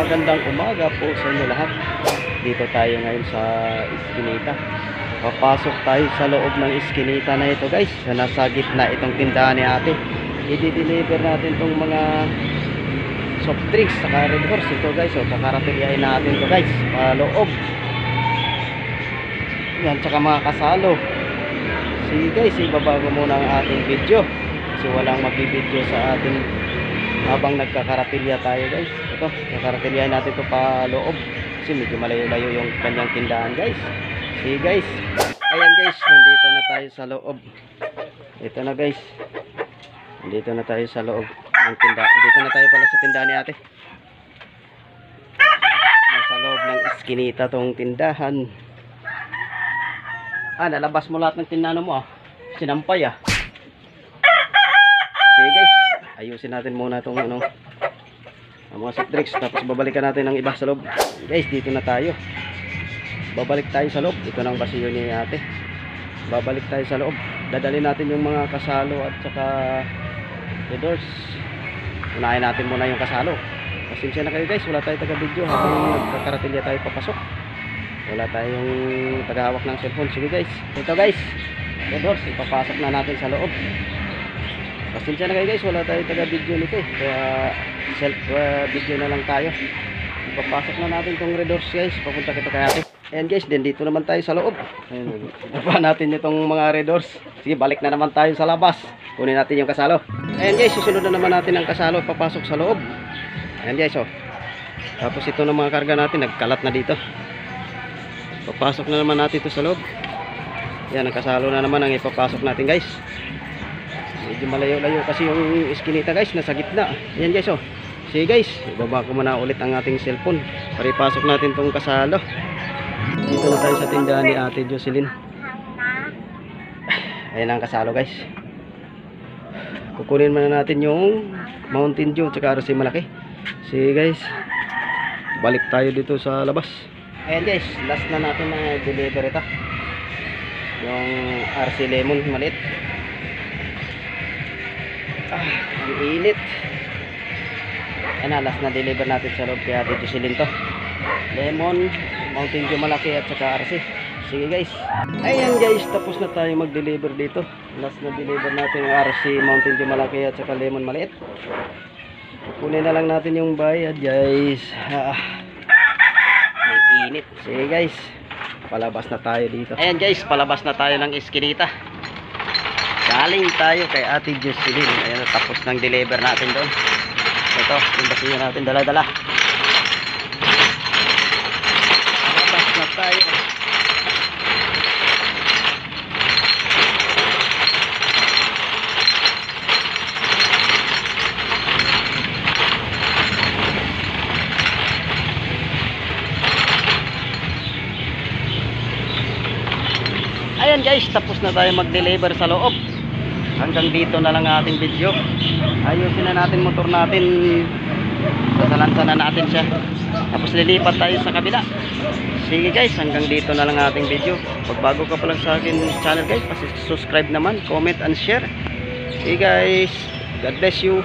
magandang umaga po sa inyo lahat. Dito tayo ngayon sa Iskinita. Papasok tayo sa loob ng Iskinita na ito guys. Nasa gitna itong tindahan ni ate. I-deliver natin itong mga soft drinks sa Red Horse ito guys. So kakaratilyahin natin ito guys pa loob. Yan, tsaka mga kasalo. Sige guys, ibabago muna ang ating video kasi walang magbibideo sa ating habang nagkakaratilya tayo guys. Ito, kakaratilyahin natin ito pa loob kasi medyo malayo-layo yung kanyang tindahan guys. Sige guys, ayan guys, nandito na tayo sa loob. Ito na guys, nandito na tayo sa loob ng tindahan. Dito na tayo pala sa tindahan ni ate. Nasa loob ng Iskinita tong tindahan. Nalabas mo lahat ng tindahan mo sinampay Sige guys, ayusin natin muna itong ang mga soft drinks, tapos babalikan natin ang iba sa loob. Guys, dito na tayo. Babalik tayo sa loob. Ito nang basiyo ni ate. Babalik tayo sa loob. Dadalhin natin yung mga kasalo at saka leaders. Unahin natin muna yung kasalo. Pasensya na kayo guys, wala tayo taga-video habang nagkakaratilya tayo papasok. Wala tayong tagahawak ng cellphone. Sige guys, ito guys, leaders, ipapasok na natin sa loob. Pasensya na kayo guys, wala tayo taga-video nito kaya self video na lang tayo. Ipapasok na natin itong Red Horse guys. Papunta kita kay ate. Ayan guys, din dito naman tayo sa loob. Baba natin itong mga Red Horse. Sige, balik na naman tayo sa labas. Kunin natin yung kasalo. Ayan guys, susunod na naman natin ang kasalo papasok sa loob. Ayan guys Tapos ito na mga karga natin, nagkalat na dito. Papasok na naman natin ito sa loob. Ayan, ang kasalo na naman ang ipapasok natin guys. Medyo malayo-layo kasi yung Iskinita guys, nasa gitna. Ayan guys Sige guys, ibaba ko muna ulit ang ating cellphone para ipasok natin tong kasalo. Dito na tayo sa tindahan ni ate Jocelyn. Ayan ang kasalo guys. Kukunin muna natin yung Mountain Dew tsaka RC malaki. Sige guys, balik tayo dito sa labas. Ayan guys, last na natin na deliver ito, yung RC lemon maliit. Ang init. Ayan na, last na deliver natin sa loob kay ate Jocelyn to. Lemon, Mountain Dew malaki at saka RC. Sige guys, ayan guys, tapos na tayo mag-deliver dito. Last na deliver natin yung RC, Mountain Dew malaki at saka lemon maliit. Kunin na lang natin yung bayad guys. Ang init. Sige guys, palabas na tayo dito. Ayan guys, palabas na tayo ng Iskinita. Galing tayo kay ate Jocelyn. Ayan, tapos nang deliver natin doon. Ito, yung basiyo natin dala-dala. Palabas na tayo. Ayan guys, tapos na tayo mag-deliver sa loob. Hanggang dito na lang ating video. Ayusin na natin motor natin. Sasalansan na natin siya. Tapos lilipat tayo sa kabila. Sige guys, hanggang dito na lang ating video. Pag bago ka pa lang sa akin channel guys, subscribe naman, comment and share. Sige guys, God bless you.